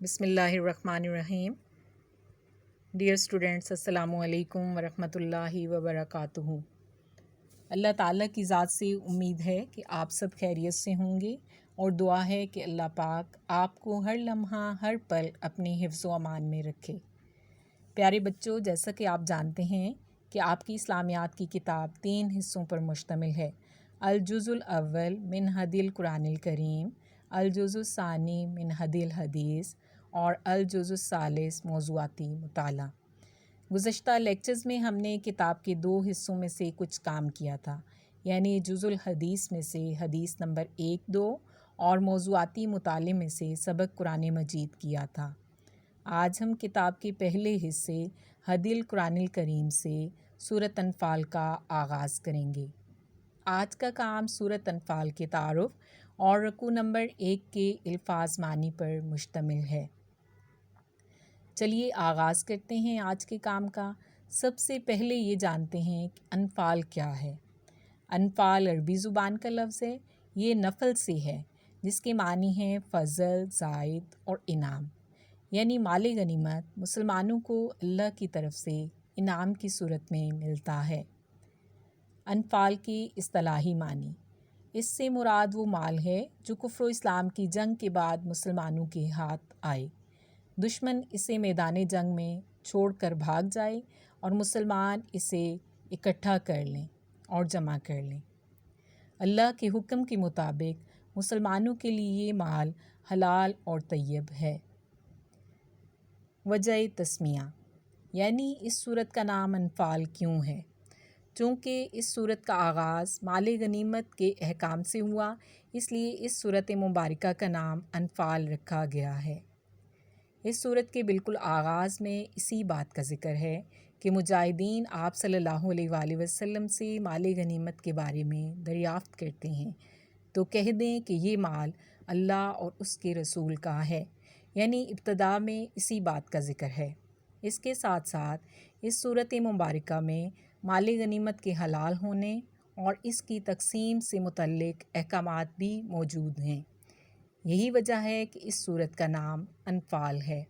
بسم اللہ الرحمن الرحیم۔ ڈیئر اسٹوڈنٹس، السلام علیکم ورحمۃ اللہ وبرکاتہ۔ اللہ تعالیٰ کی ذات سے امید ہے کہ آپ سب خیریت سے ہوں گے، اور دعا ہے کہ اللہ پاک آپ کو ہر لمحہ ہر پل اپنی حفظ و امان میں رکھے۔ پیارے بچوں، جیسا کہ آپ جانتے ہیں کہ آپ کی اسلامیات کی کتاب 3 حصوں پر مشتمل ہے: الجزء الاول من ہدی القرآن الکریم، الجزء الثانی من ہدی الحدیث، اور الجزء الثالث موضوعاتی مطالعہ۔ گزشتہ لیکچرز میں ہم نے کتاب کے 2 حصوں میں سے کچھ کام کیا تھا، یعنی جزء الحدیث میں سے حدیث نمبر 1، 2 اور موضوعاتی مطالعے میں سے سبق قرآن مجید کیا تھا۔ آج ہم کتاب کے پہلے حصے ہدی القرآن الکریم سے سورۃ انفال کا آغاز کریں گے۔ آج کا کام سورۃ انفال کے تعارف اور رکوع نمبر 1 کے الفاظ معنی پر مشتمل ہے۔ چلیے آغاز کرتے ہیں آج کے کام کا۔ سب سے پہلے یہ جانتے ہیں کہ انفال کیا ہے۔ انفال عربی زبان کا لفظ ہے۔ یہ نفل سے ہے، جس کے معنی ہیں فضل، زائد اور انعام، یعنی مال غنیمت مسلمانوں کو اللہ کی طرف سے انعام کی صورت میں ملتا ہے۔ انفال کی اصطلاحی معنی: اس سے مراد وہ مال ہے جو کفر و اسلام کی جنگ کے بعد مسلمانوں کے ہاتھ آئے، دشمن اسے میدان جنگ میں چھوڑ کر بھاگ جائے اور مسلمان اسے اکٹھا کر لیں اور جمع کر لیں۔ اللہ کے حکم کے مطابق مسلمانوں کے لیے یہ مال حلال اور طیب ہے۔ وجہ تسمیہ: یعنی اس صورت کا نام انفال کیوں ہے؟ چونکہ اس صورت کا آغاز مال غنیمت کے احکام سے ہوا، اس لیے اس صورت مبارکہ کا نام انفال رکھا گیا ہے۔ اس صورت کے بالکل آغاز میں اسی بات کا ذکر ہے کہ مجاہدین آپ صلی اللہ علیہ وآلہ وسلم سے مال غنیمت کے بارے میں دریافت کرتے ہیں تو کہہ دیں کہ یہ مال اللہ اور اس کے رسول کا ہے، یعنی ابتدا میں اسی بات کا ذکر ہے۔ اس کے ساتھ ساتھ اس صورت مبارکہ میں مال غنیمت کے حلال ہونے اور اس کی تقسیم سے متعلق احکامات بھی موجود ہیں۔ یہی وجہ ہے کہ اس صورت کا نام انفال ہے۔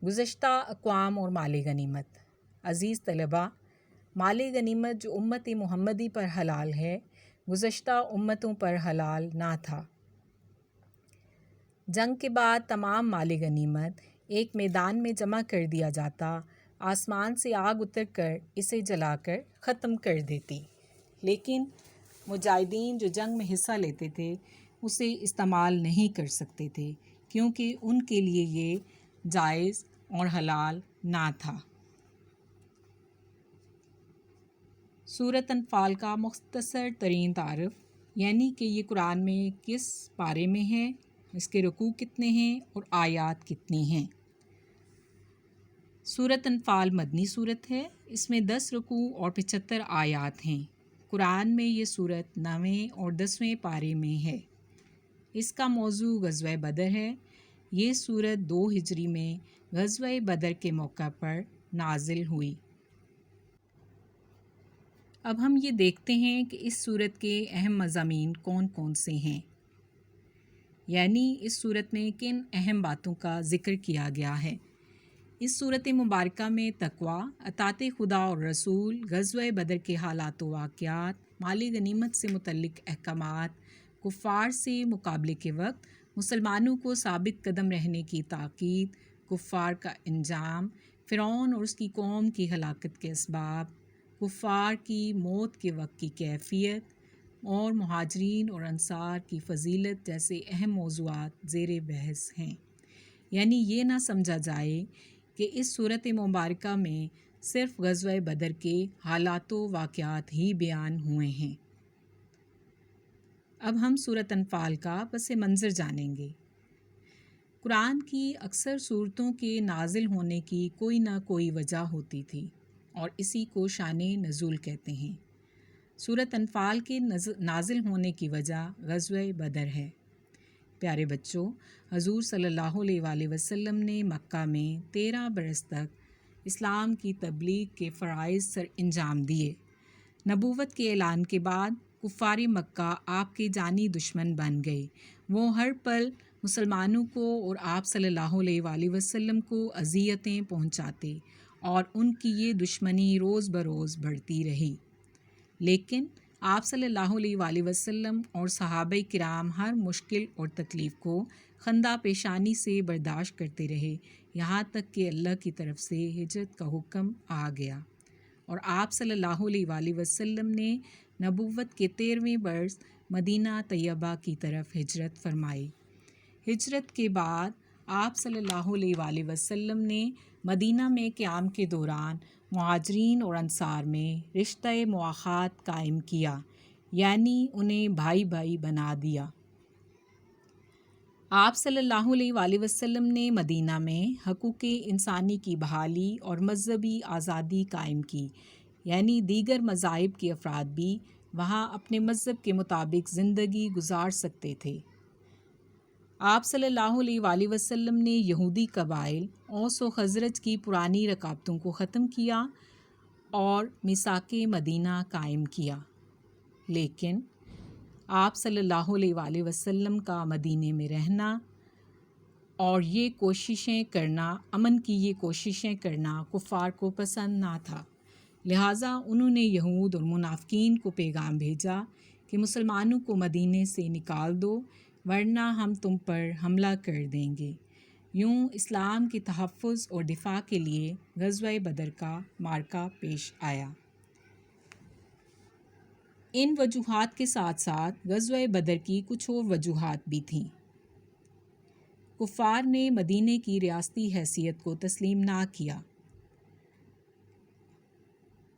گزشتہ اقوام اور مال غنیمت۔ عزیز طلباء، مال غنیمت جو امت محمدی پر حلال ہے، گزشتہ امتوں پر حلال نہ تھا۔ جنگ کے بعد تمام مال غنیمت ایک میدان میں جمع کر دیا جاتا، آسمان سے آگ اتر کر اسے جلا کر ختم کر دیتی، لیکن مجاہدین جو جنگ میں حصہ لیتے تھے اسے استعمال نہیں کر سکتے تھے، کیونکہ ان کے لیے یہ جائز اور حلال نہ تھا۔ سورۃ انفال کا مختصر ترین تعارف، یعنی کہ یہ قرآن میں کس پارے میں ہے، اس کے رکوع کتنے ہیں اور آیات کتنی ہیں۔ سورۃ انفال مدنی صورت ہے۔ اس میں 10 رکوع اور 75 آیات ہیں۔ قرآن میں یہ صورت 9ویں اور 10ویں پارے میں ہے۔ اس کا موضوع غزوہ بدر ہے۔ یہ صورت 2 ہجری میں غزوہ بدر کے موقع پر نازل ہوئی۔ اب ہم یہ دیکھتے ہیں کہ اس صورت کے اہم مضامین کون کون سے ہیں، یعنی اس صورت میں کن اہم باتوں کا ذکر کیا گیا ہے۔ اس صورت مبارکہ میں تقویٰ، اطاعت خدا اور رسول، غزوہ بدر کے حالات و واقعات، مال غنیمت سے متعلق احکامات، کفار سے مقابلے کے وقت مسلمانوں کو ثابت قدم رہنے کی تاکید، کفار کا انجام، فرعون اور اس کی قوم کی ہلاکت کے اسباب، کفار کی موت کے وقت کی کیفیت اور مہاجرین اور انصار کی فضیلت جیسے اہم موضوعات زیر بحث ہیں۔ یعنی یہ نہ سمجھا جائے کہ اس صورت مبارکہ میں صرف غزوہ بدر کے حالات و واقعات ہی بیان ہوئے ہیں۔ اب ہم سورۃ انفال کا پس منظر جانیں گے۔ قرآن کی اکثر صورتوں کے نازل ہونے کی کوئی نہ کوئی وجہ ہوتی تھی، اور اسی کو شان نزول کہتے ہیں۔ سورۃ انفال کے نازل ہونے کی وجہ غزوہ بدر ہے۔ پیارے بچوں، حضور صلی اللہ علیہ وآلہ وسلم نے مکہ میں 13 برس تک اسلام کی تبلیغ کے فرائض سر انجام دیے۔ نبوت کے اعلان کے بعد کفار مکہ آپ کے جانی دشمن بن گئے۔ وہ ہر پل مسلمانوں کو اور آپ صلی اللہ علیہ وآلہ وسلم کو اذیتیں پہنچاتے اور ان کی یہ دشمنی روز بروز بڑھتی رہی، لیکن آپ صلی اللہ علیہ وآلہ وسلم اور صحابہ کرام ہر مشکل اور تکلیف کو خندہ پیشانی سے برداشت کرتے رہے، یہاں تک کہ اللہ کی طرف سے ہجرت کا حکم آ گیا اور آپ صلی اللہ علیہ وآلہ وسلم نے نبوت کے 13ویں برس مدینہ طیبہ کی طرف ہجرت فرمائی۔ ہجرت کے بعد آپ صلی اللہ علیہ وآلہ وسلم نے مدینہ میں قیام کے دوران مہاجرین اور انصار میں رشتہ مواخات قائم کیا، یعنی انہیں بھائی بھائی بنا دیا۔ آپ صلی اللہ علیہ وآلہ وسلم نے مدینہ میں حقوق انسانی کی بحالی اور مذہبی آزادی قائم کی، یعنی دیگر مذاہب کے افراد بھی وہاں اپنے مذہب کے مطابق زندگی گزار سکتے تھے۔ آپ صلی اللہ علیہ وآلہ وسلم نے یہودی قبائل اوس و خزرج کی پرانی رکابتوں کو ختم کیا اور میثاق مدینہ قائم کیا، لیکن آپ صلی اللہ علیہ وآلہ وسلم کا مدینہ میں رہنا اور یہ کوششیں کرنا، امن کی یہ کوششیں کرنا کفار کو پسند نہ تھا، لہٰذا انہوں نے یہود اور منافقین کو پیغام بھیجا کہ مسلمانوں کو مدینے سے نکال دو ورنہ ہم تم پر حملہ کر دیں گے۔ یوں اسلام کے تحفظ اور دفاع کے لیے غزوہ بدر کا معرکہ پیش آیا۔ ان وجوہات کے ساتھ ساتھ غزوہ بدر کی کچھ اور وجوہات بھی تھیں۔ کفار نے مدینے کی ریاستی حیثیت کو تسلیم نہ کیا۔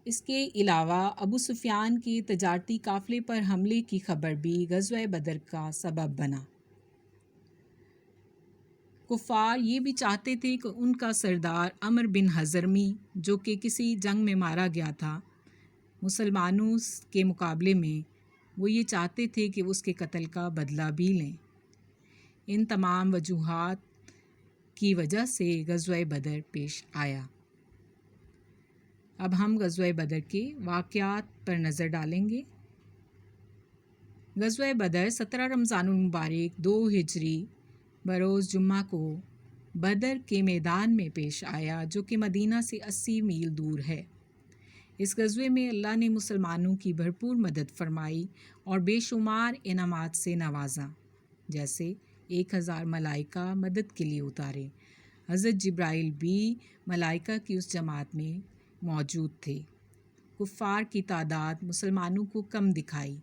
اس کے علاوہ ابو سفیان کے تجارتی قافلے پر حملے کی خبر بھی غزوہ بدر کا سبب بنا۔ کفار یہ بھی چاہتے تھے کہ ان کا سردار عمر بن حضرمی، جو کہ کسی جنگ میں مارا گیا تھا مسلمانوں کے مقابلے میں، وہ یہ چاہتے تھے کہ اس کے قتل کا بدلہ بھی لیں۔ ان تمام وجوہات کی وجہ سے غزوہ بدر پیش آیا۔ اب ہم غزوہ بدر کے واقعات پر نظر ڈالیں گے۔ غزوہ بدر 17 رمضان المبارک 2 ہجری بروز جمعہ کو بدر کے میدان میں پیش آیا، جو کہ مدینہ سے 80 میل دور ہے۔ اس غزوے میں اللہ نے مسلمانوں کی بھرپور مدد فرمائی اور بے شمار انعامات سے نوازا، جیسے 1000 ملائکہ مدد کے لیے اتارے۔ حضرت جبرائیل بھی ملائکہ کی اس جماعت میں موجود تھے۔ کفار کی تعداد مسلمانوں کو کم دکھائی،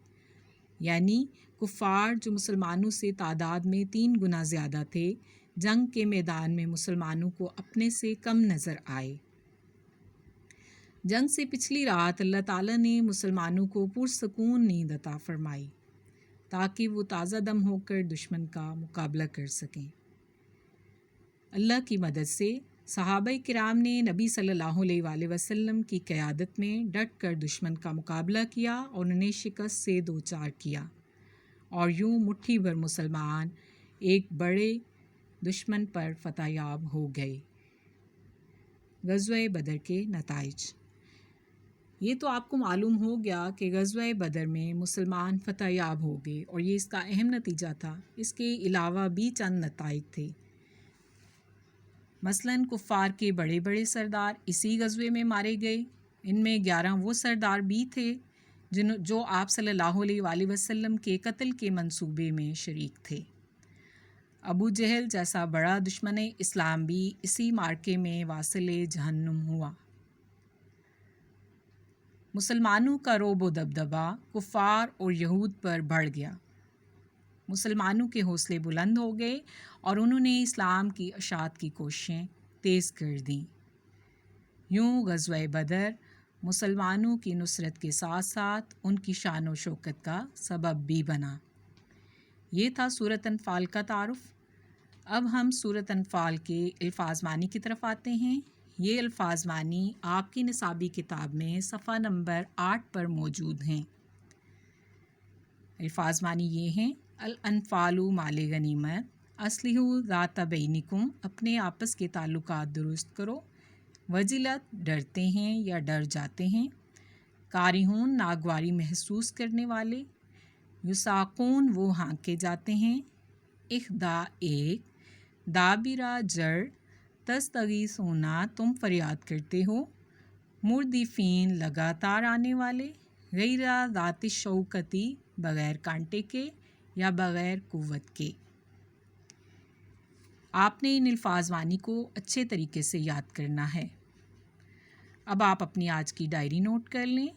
یعنی کفار جو مسلمانوں سے تعداد میں 3 گنا زیادہ تھے، جنگ کے میدان میں مسلمانوں کو اپنے سے کم نظر آئے۔ جنگ سے پچھلی رات اللہ تعالیٰ نے مسلمانوں کو پرسکون نیند عطا فرمائی تاکہ وہ تازہ دم ہو کر دشمن کا مقابلہ کر سکیں۔ اللہ کی مدد سے صحابہ کرام نے نبی صلی اللہ علیہ وآلہ وسلم کی قیادت میں ڈٹ کر دشمن کا مقابلہ کیا اور انہیں شکست سے دوچار کیا، اور یوں مٹھی بھر مسلمان ایک بڑے دشمن پر فتح یاب ہو گئے۔ غزوہ بدر کے نتائج۔ یہ تو آپ کو معلوم ہو گیا کہ غزوہ بدر میں مسلمان فتح یاب ہو گئے اور یہ اس کا اہم نتیجہ تھا۔ اس کے علاوہ بھی چند نتائج تھے۔ مثلاً کفار کے بڑے بڑے سردار اسی غزوے میں مارے گئے۔ ان میں 11 وہ سردار بھی تھے جو آپ صلی اللہ علیہ وآلہ وسلم کے قتل کے منصوبے میں شریک تھے۔ ابو جہل جیسا بڑا دشمن اسلام بھی اسی معرکے میں واصل جہنم ہوا۔ مسلمانوں کا رعب و دبدبہ کفار اور یہود پر بڑھ گیا۔ مسلمانوں کے حوصلے بلند ہو گئے اور انہوں نے اسلام کی اشاعت کی کوششیں تیز کر دیں۔ یوں غزوہ بدر مسلمانوں کی نصرت کے ساتھ ساتھ ان کی شان و شوکت کا سبب بھی بنا۔ یہ تھا سورۃ انفال کا تعارف۔ اب ہم سورۃ انفال کے الفاظ معنی کی طرف آتے ہیں۔ یہ الفاظ معنی آپ کی نصابی کتاب میں صفحہ نمبر 8 پر موجود ہیں۔ الفاظ معنی یہ ہیں: الانفال مال غنیمت، اصلحوا ذات بینکم، اپنے آپس کے تعلقات درست کرو، وجلت، ڈرتے ہیں یا ڈر جاتے ہیں، کارہون، ناگواری محسوس کرنے والے، یساقون، وہ ہانکے جاتے ہیں، اخدا ایک، دابرا جڑ، تستغیثونا تم فریاد کرتے ہو، مردفین لگاتار آنے والے، غیر ذات شوکتی بغیر کانٹے کے یا بغیر قوت کے۔ آپ نے ان الفاظ وانی کو اچھے طریقے سے یاد کرنا ہے۔ اب آپ اپنی آج کی ڈائری نوٹ کر لیں۔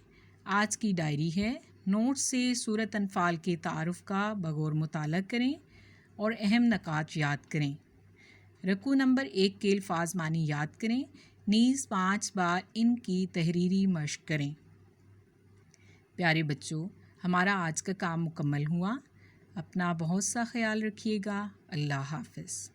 آج کی ڈائری ہے، نوٹ سے سورۃ انفال کے تعارف کا بغور مطالعہ کریں اور اہم نکات یاد کریں۔ رکوع نمبر 1 کے الفاظ معنی یاد کریں، نیز 5 بار ان کی تحریری مشق کریں۔ پیارے بچوں، ہمارا آج کا کام مکمل ہوا۔ اپنا بہت سا خیال رکھیے گا۔ اللہ حافظ۔